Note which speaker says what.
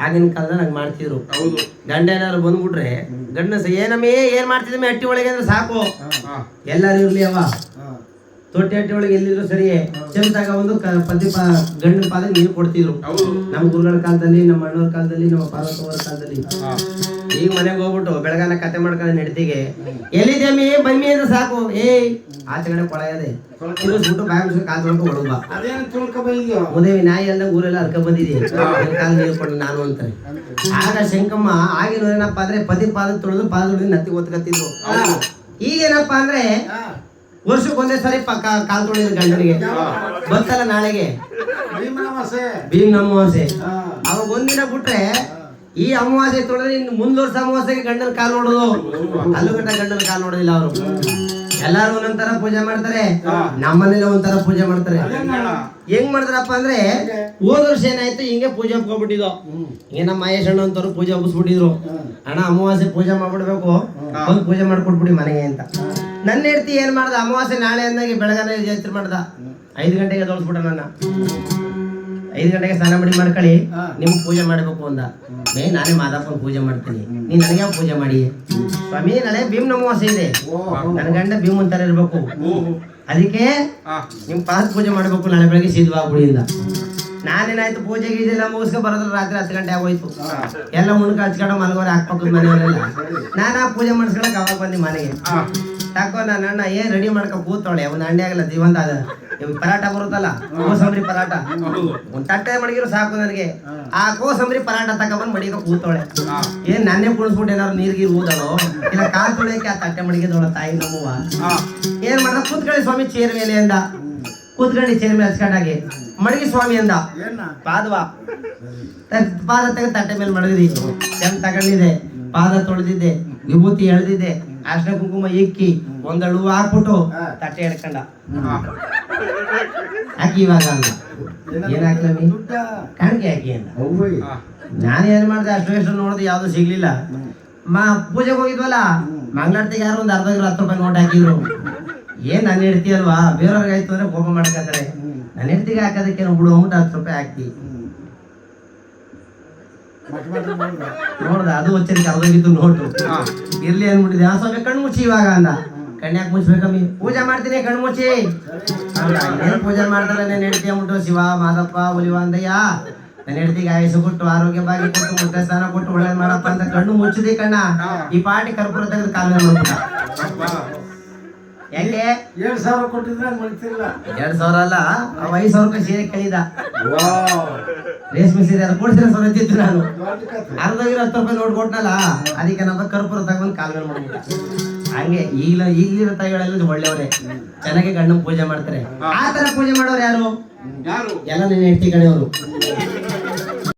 Speaker 1: ಆಗಿನ ಕಾಲದಲ್ಲಿ ಹಂಗೆ ಮಾಡ್ತಿದ್ರು. ಗಂಡ ಏನಾದ್ರು ಬಂದ್ಬಿಟ್ರೆ ಗಂಡಸ ಏನಮ್ಮೇ ಏನ್ ಮಾಡ್ತಿದ್ವಿ ಅಟ್ಟಿ ಒಳಗೆ ಅಂದ್ರೆ ಸಾಕು, ಎಲ್ಲಾರು ಇರ್ಲಿ ಅವ ತೊಟ್ಟಿ ಅಟ್ಟಿ ಒಳಗೆ ಎಲ್ಲಿದ್ರು ಸರಿಯೇ ಚೆಂದಾಗ ಒಂದು ಗಂಡನ ಪಾದ ನೀರು ಕೊಡ್ತಿದ್ರು. ನಮ್ಮ ಗುರುಗಳ ಕಾಲದಲ್ಲಿ, ನಮ್ಮ ಅಣ್ಣವ್ರ ಕಾಲದಲ್ಲಿ, ನಮ್ಮ ಪಾರ್ವತವರ ಕಾಲದಲ್ಲಿ. ಈಗ ಮನೆಗೆ ಹೋಗ್ಬಿಟ್ಟು ಬೆಳಗಾನ ಕತೆ ಮಾಡ್ಕೊಂಡು ನಡೀತಿಗೆ ಎಲ್ಲಿದ್ದೇಮಿ ಬನ್ನಿ ಅಂದ್ರೆ ಸಾಕು, ಆಚೆ ಕಡೆ ಕೊಳ ಇದೆ ತಿರುಗಿಸ್ಬಿಟ್ಟು ಬಾಯಿ ಕಾಲ್ ತೊಳ್ಕೊ ಒಳಗ ಉದೇವಿ ನಾಯಿ ಎಲ್ಲ ಊರೆಲ್ಲ ಹರ್ಕ ಬಂದಿದ್ದೀನಿ ಕಾಲ್ ನೀರು ಕೊಟ್ಟು ನಾನು ಅಂತಾರೆ. ಆಗ ಶಂಕಮ್ಮ ಆಗಿನ ಏನಪ್ಪಾ ಅಂದ್ರೆ ಪತಿ ಪಾದ ತೊಳೆದು ಪಾದ ತೊಳೆದು ನತ್ತಿ ಒತ್ಕತ್ತಿದ್ರು. ಈಗೇನಪ್ಪಾ ಅಂದ್ರೆ ವರ್ಷಕ್ಕೆ ಒಂದೇ ಸರಿ ಕಾಲ್ ತೊಳೆದ್ರು ಗಂಡನಿಗೆ. ಬಂತಲ್ಲ ನಾಳೆಗೆ ಭೀಮ್ ಅಮಾವಾಸ್ಯೆ, ಅವಾಗ ಒಂದಿನ ಬಿಟ್ರೆ ಈ ಅಮಾವಾಸ್ಯೆ ತೊಳೆದ್ರೆ ಇನ್ನು ಮುಂದ್ ವರ್ಷ ಅಮಾವಾಸ್ಯೆಗೆ ಗಂಡನ ಕಾಲ್ ನೋಡೋದು, ಅಲ್ಲೂ ಗಂಟ ಗಂಡನ ಕಾಲ್ ನೋಡೋದಿಲ್ಲ ಅವರು. ಎಲ್ಲಾರು ಒಂದೊಂದರ ಪೂಜೆ ಮಾಡ್ತಾರೆ, ನಮ್ಮನೇಲಿ ಒಂಥರ ಪೂಜೆ ಮಾಡ್ತಾರೆ. ಹೆಂಗ್ ಮಾಡ್ತಾರಪ್ಪ ಅಂದ್ರೆ ಹೋದ ವರ್ಷ ಏನಾಯ್ತು ಹಿಂಗೆ ಪೂಜೆ ಒಪ್ಕೊಂಡ್ಬಿಟ್ಟಿದ್ದು. ಹಿಂಗೆ ನಮ್ಮ ಮಹೇಶ್ ಅಣ್ಣ ಅಂತವ್ರು ಪೂಜೆ ಒಪ್ಪಿಸ್ಬಿಟ್ಟಿದ್ರು. ಅಣ್ಣ ಅಮಾವಾಸ್ಯೆ ಪೂಜೆ ಮಾಡ್ಬಿಡ್ಬೇಕು, ಒಂದು ಪೂಜೆ ಮಾಡ್ಕೊಟ್ಬಿಡಿ ಮನೆಗೆ ಅಂತ. ನನ್ನ ಹೆಂಡತಿ ಏನ್ ಮಾಡ್ದ, ಅಮಾವಾಸ್ಯೆ ನಾಳೆ ಅಂದಾಗೆ ಬೆಳಗಾನೆ ಜಾತ್ರೆ ಮಾಡ್ದ. 5 ಗಂಟೆಗೆ ದೋಲ್ಸ್ಬಿಟ್ಟ ನನ್ನ. 5 ಗಂಟೆಗೆ ಸ್ನಾನ ಮಾಡಿ ಮಾಡ್ಕೊಳ್ಳಿ, ನಿಮ್ಗೆ ಪೂಜೆ ಮಾಡ್ಬೇಕು ಅಂದ. ನಾನೇ ಮಾದಪ್ಪನ ಪೂಜೆ ಮಾಡ್ತೀನಿ, ನೀನ್ ನನಗೆ ಪೂಜೆ ಮಾಡಿ. ಸ್ವಾಮಿ ನಾಳೆ ಭೀಮ್ ಅಮಾವಾಸ್ಯೆ ಇದೆ, ನನ್ನ ಗಂಡ ಭೀಮ್ ಅಂತಾರ ಇರ್ಬೇಕು, ಅದಕ್ಕೆ ನಿಮ್ ಪಾದ ಪೂಜೆ ಮಾಡ್ಬೇಕು ನಾಳೆ ಬೆಳಗ್ಗೆ ಸಿದ್ಧವಾಗ್ಬಿಡಿಂದ. ನಾನೇನಾಯ್ತು ಪೂಜೆ ಗೀಜೆ ಎಲ್ಲ ಮುಗಿಸ್ಕೊ ಬರೋದ್ರ ರಾತ್ರಿ 10 ಗಂಟೆ ಆಗೋಯ್ತು. ಎಲ್ಲ ಮುಣ್ಕ ಹಚ್ಕೊಂಡು ಮಲಗೋರೆ ಹಾಕ್ಬೇಕು ಮನೆಯವರೆಲ್ಲ. ನಾನು ಪೂಜೆ ಮಾಡಿಸ್ಕೊಳಕ್ ಅವಾಗ ಬಂದಿ ಮನೆಗೆ. ತಾಕೋ ನನ್ನ ಅಣ್ಣ ಏನ್ ರೆಡಿ ಮಾಡ್ಕೊ ಕೂತವಳೆ, ಒಂದು ಅಂಡೆ ಆಗಲ್ಲ ಜೀವಂತ ಅದ ಪರಾಟ ಬರುತ್ತಲ್ಲ ಕೋಸಂಬರಿ ಪರಾಟ, ಒಂದ್ ತಟ್ಟೆ ಮಡಗಿರು ಸಾಕು ನನಗೆ. ಆ ಕೋಸಂಬರಿ ಪರಾಟ ತಗೊಂಡ್ಬಂದ್ ಮಡಿಗ ಕೂತವಳೆ. ಏನ್ ನನ್ನೇ ಕುಣಿಸ್ಬಿಟ್ಟು ಏನಾದ್ರು ನೀರ್ಗೀರ್ ಊದಳು ಇಲ್ಲ ಕಾಲ್ ತೊಳೆಯಕ್ಕೆ ಆ ತಟ್ಟೆ ಮಡಿಗೆದವಳ ತಾಯಿ ನಮ್ಮವ್ವ. ಏನ್ ಮಾಡ್ದ, ಕೂತ್ಕೊಳ್ಳಿ ಸ್ವಾಮಿ ಚೇರ್ ಮೇಲೆ ಅಂದ. ಕೂತ್ಕೊಳ್ಳಿ ಚೇರ್ ಮೇಲೆ ಹಚ್ಕೊಂಡಾಗಿ ಮಡಗಿ ಸ್ವಾಮಿ ಅಂದ. ಪಾದವಾ ಪಾದ ತೆಗೆದು ತಟ್ಟೆ ಮೇಲೆ ಮಡಗಿದಿ, ಚೆಂದ ತಗೊಂಡಿದೆ, ಪಾದ ತೊಳೆದಿದ್ದೆ, ವಿಭೂತಿ ಎಳೆದಿದ್ದೆ, ಅರ್ಶಿನ ಕುಂಕುಮ ಇಕ್ಕಿ ಒಂದಳು ಹಾಕ್ಬಿಟ್ಟು ತಟ್ಟೆ ಎಡ್ಕೊಂಡ. ಹಾಕಿ ಇವಾಗ ಅಂದ, ಏನ್ ಹಾಕ್ಲಮಿ ಕಾಣಿಕೆ ಹಾಕಿ ಅಂದ. ನಾನೇನ್ ಮಾಡ್ದೆ, ಅಷ್ಟು ನೋಡ್ದೆ ಯಾವ್ದು ಸಿಗ್ಲಿಲ್ಲ. ಪೂಜೆಗೆ ಹೋಗಿದ್ವಲ್ಲ, ಮಂಗಳಾರತಿಗೆ ಯಾರು ಒಂದು 10 ರೂಪಾಯಿ ನೋಟ್ ಹಾಕಿದ್ರು. ಏನ್ ನನ್ನ ಹೆಂಡತಿ ಅಲ್ವಾ, ಬೇರೆಯವ್ರಿಗೆ ಆಯ್ತು ಅಂದ್ರೆ ಕೋಪ ಮಾಡ್ಕೊತಾರೆ. ನನ್ನ ಹೆಂಡತಿಗೆ ಹಾಕೋದಕ್ಕೆ ಬಿಡು ಅಂದ್ಬಿಟ್ಟು 10 ರೂಪಾಯಿ ಹಾಕಿ ನೋಡ್ದ. ಅದು వచ్చరికి ಅರ್ಧೋಗಿತ್ತು ನೋಟು. ಇರ್ಲಿ ಅನ್ಬಿಟ್ಟಿದೆ. ಆ ಸ್ವಾಮಿ ಕಣ್ಣು ಮುಚ್ಚಿ ಇವಾಗ ಅಂದ. ಕಣ್ಯಾಕ್ ಮುಚ್ಬೇಕಮ್ಮಿ, ಪೂಜೆ ಮಾಡ್ತೀನಿ ಕಣ್ಣು ಮುಚ್ಚಿ. ಏನ್ ಪೂಜೆ ಮಾಡ್ತಾರೆ ನನ್ನ ಹೆಂಡತಿ ಅಂದ್ಬಿಟ್ಟು ಶಿವ ಮಾದಪ್ಪ ಒಲಿವ ಅಂದಯ್ಯ. ನನ್ನ ಹೆಂಡತಿಗೆ ಆಯುಷ ಕೊಟ್ಟು ಆರೋಗ್ಯ ಭಾಗ್ಯ ಕೊಟ್ಟು ಮುಟ್ಟೆ ಸ್ನಾನ ಕೊಟ್ಟು ಒಳ್ಳೇದ್ ಮಾಡಪ್ಪ ಅಂತ ಕಣ್ಣು ಮುಚ್ಚಿದೆ. ಕಣ್ಣ ಈ ಪಾಟಿ ಕರ್ಪೂರ ತೆಗೆದು ಕಾಲ ಮಾಡ್ಬಿಟ್ಟ. ಯಾಕೆ
Speaker 2: 2,000 ಕೊಟ್ಟಿದ್ರೆ ಮಾಡ್ತಿರಲ್ಲ.
Speaker 1: 2,000 ಅಲ್ಲ, 5,000 ರೂಪಾಯಿ ಸೀರೆ ಕಳಿದ. ರೇಷ್ಮೆ ಸೀರೆ ಅದು ಕೊಡ್ಸಿರ ಸೊರತಿತ್ತು. ನಾನು ಅರ್ಧಗಿರೋ 10 ರೂಪಾಯಿ ನೋಟ್ ಕೊಟ್ನಲ್ಲ, ಅದಕ್ಕೆ ನಮ್ಮ ಕರ್ಪೂರ ತಗೊಂಡು ಕಾಲ್ ಮೇಲೆ ಮಾಡ್ಬಿಟ್ಟ. ಹಂಗೆ ಈಗಿರೋ ತಾಯಿಗಳೆಲ್ಲ ಒಳ್ಳೆಯವರೇ, ಚೆನ್ನಾಗಿ ಗಂಡನ ಪೂಜೆ ಮಾಡ್ತಾರೆ. ಆ ತರ ಪೂಜೆ ಮಾಡೋರು ಯಾರು? ಎಲ್ಲ ನಿನ್ನ ಹೆಂಡತಿ ಕಡೆಯವರು.